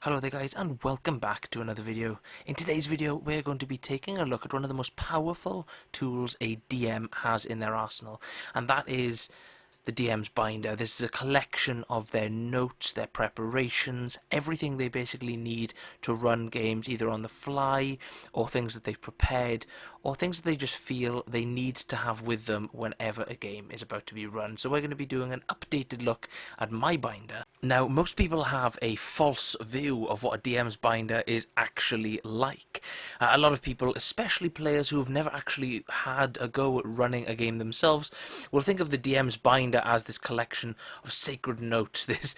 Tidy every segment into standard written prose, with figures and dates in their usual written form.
Hello there guys, and welcome back to another video. In today's video we're going to be taking a look at one of the most powerful tools a DM has in their arsenal, and that is the DM's binder. This is a collection of their notes, their preparations, everything they basically need to run games either on the fly or things that they've prepared or things that they just feel they need to have with them whenever a game is about to be run. So we're going to be doing an updated look at my binder. Now, most people have a false view of what a DM's binder is actually like. A lot of people, especially players who have never actually had a go at running a game themselves, will think of the DM's binder as this collection of sacred notes, this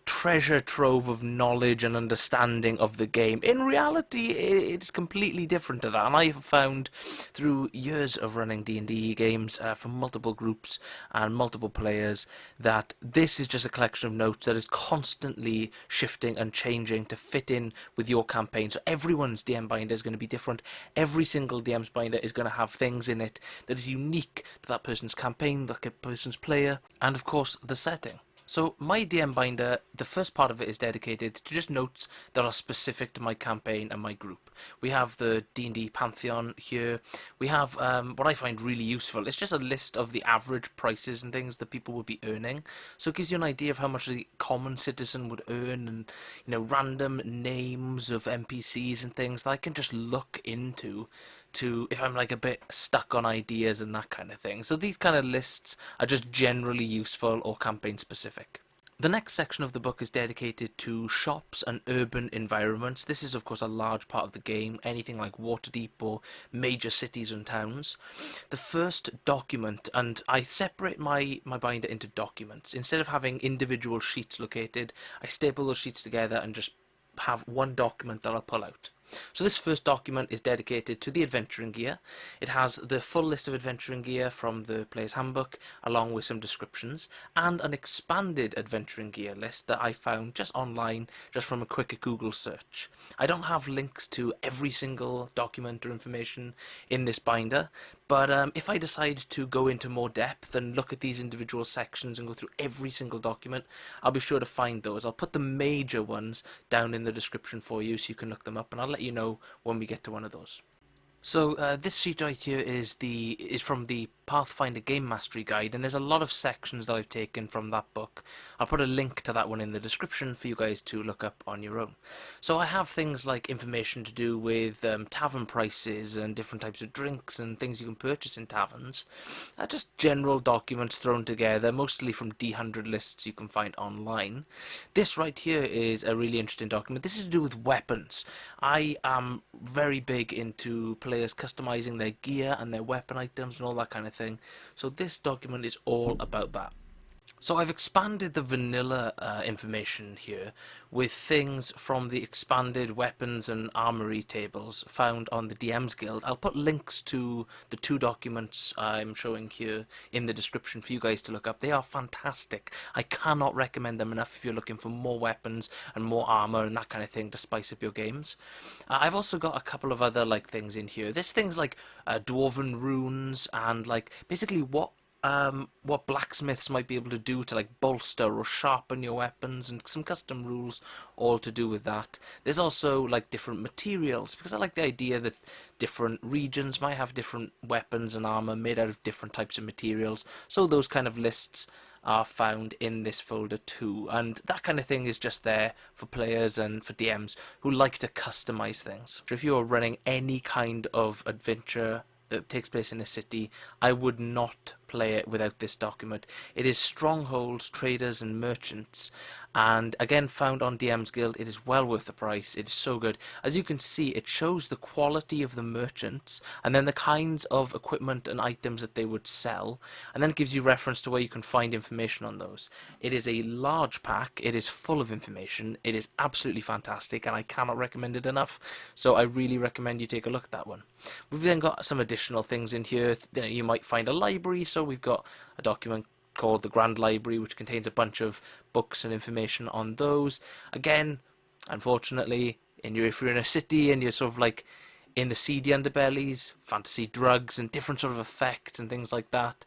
treasure trove of knowledge and understanding of the game. In reality, it's completely different to that, and I have found through years of running D&D games from multiple groups and multiple players that this is just a collection of notes that is constantly shifting and changing to fit in with your campaign. So everyone's DM binder is going to be different. Every single DM's binder is going to have things in it that is unique to that person's campaign, that person's player, and of course the setting. So my DM binder, the first part of it is dedicated to just notes that are specific to my campaign and my group. We have the D&D Pantheon here. We have what I find really useful. It's just a list of the average prices and things that people would be earning. So it gives you an idea of how much the common citizen would earn, and random names of NPCs and things that I can just look into if I'm like a bit stuck on ideas and that kind of thing. So these kind of lists are just generally useful or campaign specific. The next section of the book is dedicated to shops and urban environments. This is of course a large part of the game, anything like Waterdeep or major cities and towns. The first document, and I separate my binder into documents. Instead of having individual sheets located, I staple those sheets together and just have one document that I'll pull out. So this first document is dedicated to the adventuring gear. It has the full list of adventuring gear from the player's handbook, along with some descriptions, and an expanded adventuring gear list that I found just online, just from a quick Google search. I don't have links to every single document or information in this binder, but if I decide to go into more depth and look at these individual sections and go through every single document, I'll be sure to find those. I'll put the major ones down in the description for you so you can look them up, and I'll let you know when we get to one of those. So this sheet right here is from the Pathfinder Game Mastery Guide, and there's a lot of sections that I've taken from that book. I'll put a link to that one in the description for you guys to look up on your own. So I have things like information to do with tavern prices and different types of drinks and things you can purchase in taverns. Just general documents thrown together, mostly from D100 lists you can find online. This right here is a really interesting document. This is to do with weapons. I am very big into players customizing their gear and their weapon items and all that kind of thing. So this document is all about that. So I've expanded the vanilla information here with things from the expanded weapons and armory tables found on the DM's Guild. I'll put links to the two documents I'm showing here in the description for you guys to look up. They are fantastic. I cannot recommend them enough if you're looking for more weapons and more armor and that kind of thing to spice up your games. I've also got a couple of other things in here. There's things like dwarven runes and basically what blacksmiths might be able to do to bolster or sharpen your weapons, and some custom rules all to do with that. There's also different materials, because I like the idea that different regions might have different weapons and armor made out of different types of materials, so those kind of lists are found in this folder too, and that kind of thing is just there for players and for DMs who like to customize things. So if you're running any kind of adventure that takes place in a city, I would not play it without this document. It is strongholds, traders and merchants, and again found on DM's Guild. It is well worth the price. It is so good. As you can see, it shows the quality of the merchants and then the kinds of equipment and items that they would sell, and then it gives you reference to where you can find information on those. It is a large pack. It is full of information. It is absolutely fantastic, and I cannot recommend it enough, so I really recommend you take a look at that one. We've then got some additional things in here. You might find a library, so we've got a document called the Grand Library, which contains a bunch of books and information on those. Again, unfortunately, if you're in a city and you're sort of in the seedy underbellies, fantasy drugs and different sort of effects and things like that,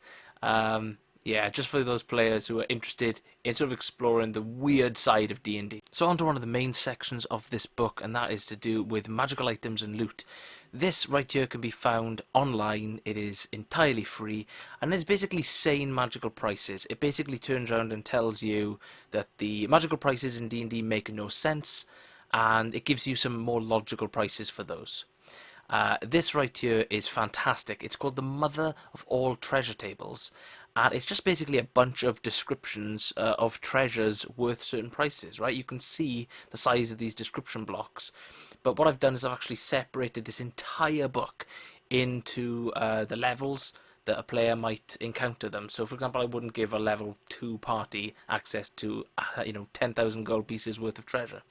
Yeah, just for those players who are interested in sort of exploring the weird side of D&D. So on to one of the main sections of this book, and that is to do with magical items and loot. This right here can be found online. It is entirely free, and it's basically sane magical prices. It basically turns around and tells you that the magical prices in D&D make no sense, and it gives you some more logical prices for those. This right here is fantastic. It's called the Mother of All Treasure Tables, and it's just basically a bunch of descriptions of treasures worth certain prices, right? You can see the size of these description blocks, but what I've done is I've actually separated this entire book into the levels that a player might encounter them. So, for example, I wouldn't give a level 2 party access to, 10,000 gold pieces worth of treasure.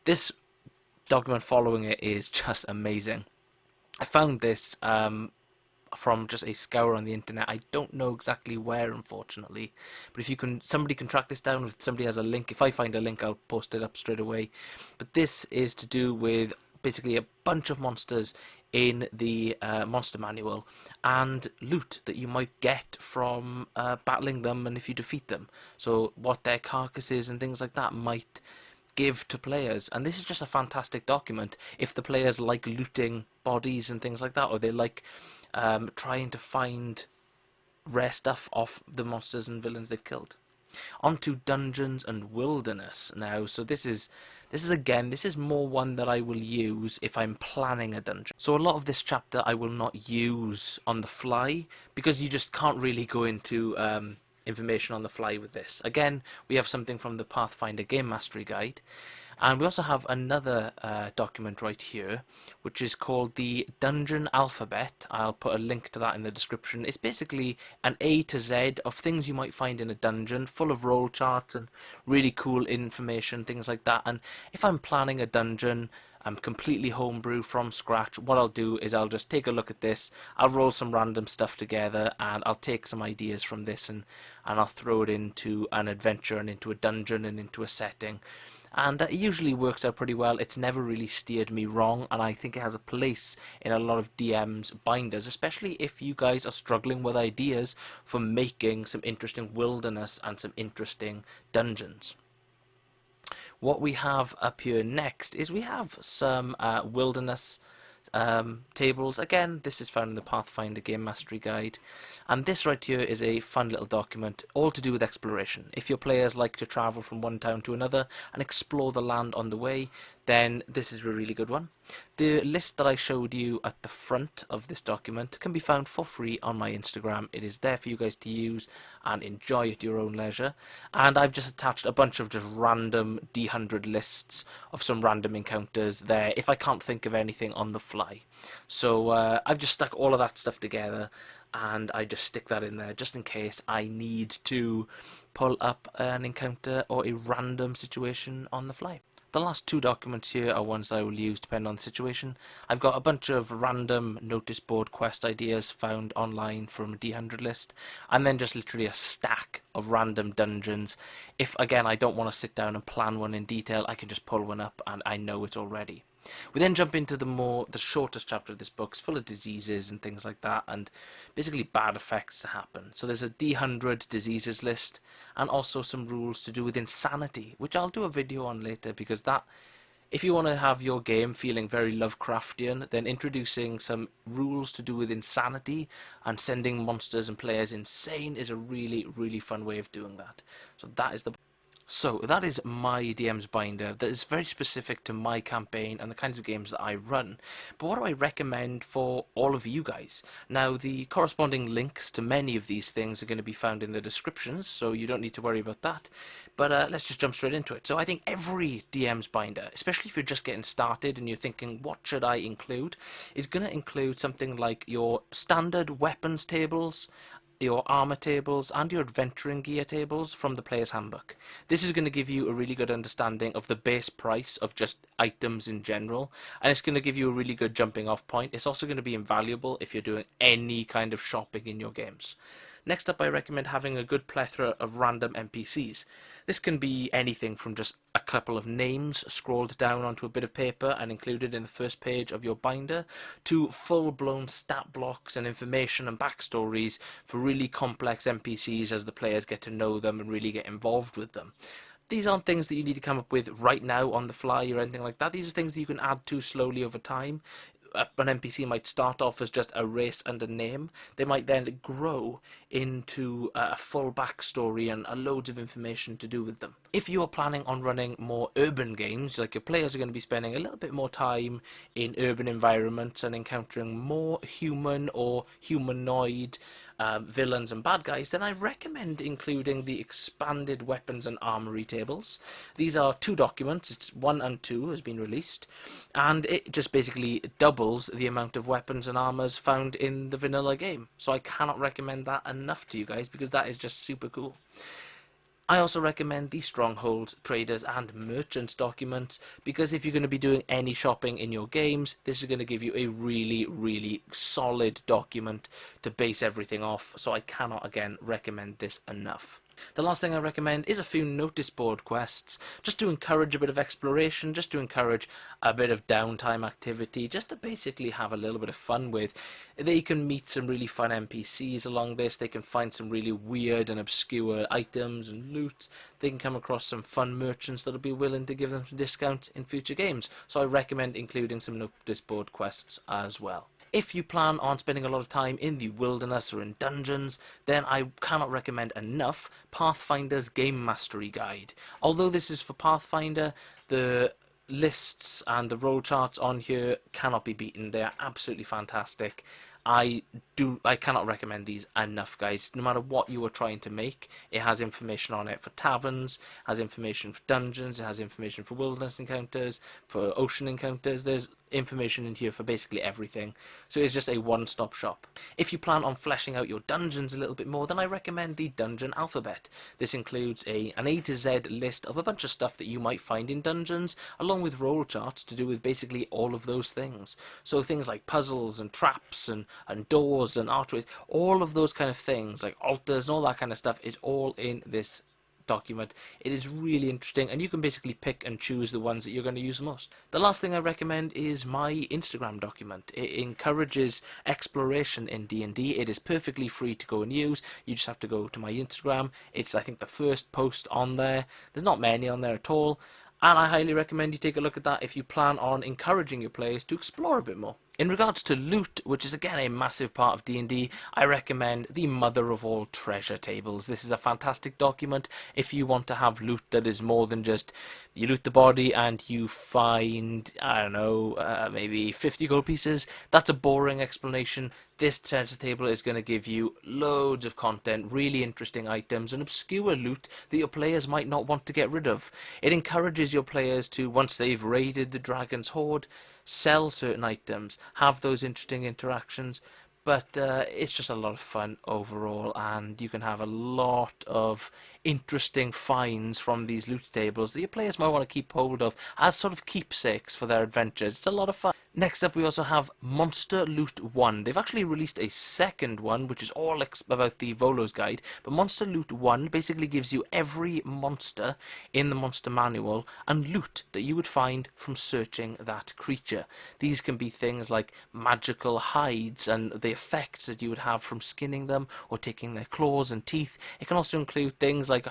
This document following it is just amazing. I found this from just a scour on the internet. I don't know exactly where, unfortunately, but if you can, somebody can track this down. If somebody has a link, if I find a link, I'll post it up straight away. But this is to do with basically a bunch of monsters in the monster manual and loot that you might get from battling them and if you defeat them. So what their carcasses and things like that might give to players. And this is just a fantastic document if the players like looting bodies and things like that, or they like trying to find rare stuff off the monsters and villains they've killed. On to Dungeons and Wilderness now. So this is more one that I will use if I'm planning a dungeon. So a lot of this chapter I will not use on the fly because you just can't really go into information on the fly with this. Again, we have something from the Pathfinder Game Mastery Guide, and we also have another document right here, which is called the Dungeon Alphabet. I'll put a link to that in the description. It's basically an A to Z of things you might find in a dungeon, full of roll charts and really cool information, things like that. And if I'm planning a dungeon, I'm completely homebrew from scratch, what I'll do is I'll just take a look at this, I'll roll some random stuff together, and I'll take some ideas from this and I'll throw it into an adventure and into a dungeon and into a setting. And it usually works out pretty well. It's never really steered me wrong, and I think it has a place in a lot of DM's binders, especially if you guys are struggling with ideas for making some interesting wilderness and some interesting dungeons. What we have up here next is we have some wilderness tables. Again, this is found in the Pathfinder Game Mastery Guide, and this right here is a fun little document, all to do with exploration. If your players like to travel from one town to another and explore the land on the way, then this is a really good one. The list that I showed you at the front of this document can be found for free on my Instagram. It is there for you guys to use and enjoy at your own leisure. And I've just attached a bunch of just random D100 lists of some random encounters there if I can't think of anything on the fly. So I've just stuck all of that stuff together, and I just stick that in there just in case I need to pull up an encounter or a random situation on the fly. The last two documents here are ones I will use depending on the situation. I've got a bunch of random notice board quest ideas found online from a D100 list, and then just literally a stack of random dungeons. If, again, I don't want to sit down and plan one in detail, I can just pull one up and I know it already. We then jump into the shortest chapter of this book. It's full of diseases and things like that, and basically bad effects to happen. So there's a D100 diseases list, and also some rules to do with insanity, which I'll do a video on later, because that, if you want to have your game feeling very Lovecraftian, then introducing some rules to do with insanity and sending monsters and players insane is a really, really fun way of doing that. So that is my DM's binder that is very specific to my campaign and the kinds of games that I run. But what do I recommend for all of you guys? Now, the corresponding links to many of these things are going to be found in the descriptions, so you don't need to worry about that. But let's just jump straight into it. So I think every DM's binder, especially if you're just getting started and you're thinking, what should I include, is going to include something like your standard weapons tables, your armor tables, and your adventuring gear tables from the player's handbook. This is going to give you a really good understanding of the base price of just items in general, and it's going to give you a really good jumping off point. It's also going to be invaluable if you're doing any kind of shopping in your games. Next up, I recommend having a good plethora of random NPCs. This can be anything from just a couple of names scrolled down onto a bit of paper and included in the first page of your binder, to full-blown stat blocks and information and backstories for really complex NPCs as the players get to know them and really get involved with them. These aren't things that you need to come up with right now on the fly or anything like that. These are things that you can add to slowly over time. An NPC might start off as just a race and a name. They might then grow into a full backstory and a loads of information to do with them. If you are planning on running more urban games, like your players are going to be spending a little bit more time in urban environments and encountering more human or humanoid villains and bad guys, then I recommend including the expanded weapons and armory tables. These are 2 documents, it's 1 and 2 has been released, and it just basically doubles the amount of weapons and armors found in the vanilla game. So I cannot recommend that enough to you guys, because that is just super cool. I also recommend the Stronghold, Traders and Merchants documents, because if you're going to be doing any shopping in your games, this is going to give you a really, really solid document to base everything off, so I cannot, again, recommend this enough. The last thing I recommend is a few notice board quests, just to encourage a bit of exploration, just to encourage a bit of downtime activity, just to basically have a little bit of fun with. They can meet some really fun NPCs along this, they can find some really weird and obscure items and loot, they can come across some fun merchants that'll be willing to give them some discounts in future games, so I recommend including some notice board quests as well. If you plan on spending a lot of time in the wilderness or in dungeons, then I cannot recommend enough Pathfinder's Game Mastery Guide. Although this is for Pathfinder, the lists and the roll charts on here cannot be beaten. They are absolutely fantastic. I cannot recommend these enough, guys. No matter what you are trying to make, it has information on it for taverns, has information for dungeons, it has information for wilderness encounters, for ocean encounters. There's information in here for basically everything, so it's just a one-stop shop. If you plan on fleshing out your dungeons a little bit more, then I recommend the Dungeon Alphabet. This includes an A to Z list of a bunch of stuff that you might find in dungeons, along with roll charts to do with basically all of those things. So things like puzzles and traps and doors and archways, all of those kind of things, like altars and all that kind of stuff, is all in this document. It is really interesting, and you can basically pick and choose the ones that you're going to use most. The last thing I recommend is my Instagram document. It encourages exploration in D&D. It is perfectly free to go and use. You just have to go to my Instagram. It's, I think, the first post on there. There's not many on there at all, and I highly recommend you take a look at that if you plan on encouraging your players to explore a bit more. In regards to loot, which is again a massive part of D&D, I recommend the mother of all treasure tables. This is a fantastic document if you want to have loot that is more than just you loot the body and you find, I don't know, maybe 50 gold pieces. That's a boring explanation. This treasure table is going to give you loads of content, really interesting items, and obscure loot that your players might not want to get rid of. It encourages your players to, once they've raided the dragon's hoard, sell certain items, have those interesting interactions, but it's just a lot of fun overall, and you can have a lot of interesting finds from these loot tables that your players might want to keep hold of as sort of keepsakes for their adventures. It's a lot of fun. Next up, we also have Monster Loot 1. They've actually released a second one, which is all about the Volo's Guide, but Monster Loot 1 basically gives you every monster in the monster manual and loot that you would find from searching that creature. These can be things like magical hides and the effects that you would have from skinning them or taking their claws and teeth. It can also include things like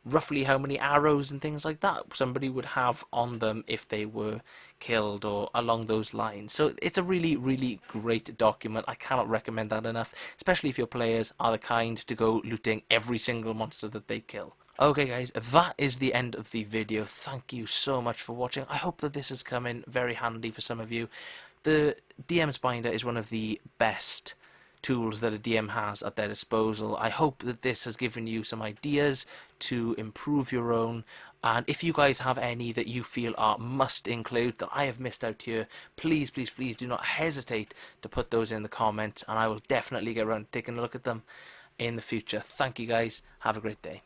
roughly how many arrows and things like that somebody would have on them if they were killed or along those lines. So it's a really, really great document. I cannot recommend that enough, especially if your players are the kind to go looting every single monster that they kill. Okay guys, that is the end of the video. Thank you so much for watching. I hope that this has come in very handy for some of you. The DM's Binder is one of the best tools that a DM has at their disposal. I hope that this has given you some ideas to improve your own, and if you guys have any that you feel are must include that I have missed out here, please, please, please do not hesitate to put those in the comments, and I will definitely get around to taking a look at them in the future. Thank you guys, have a great day.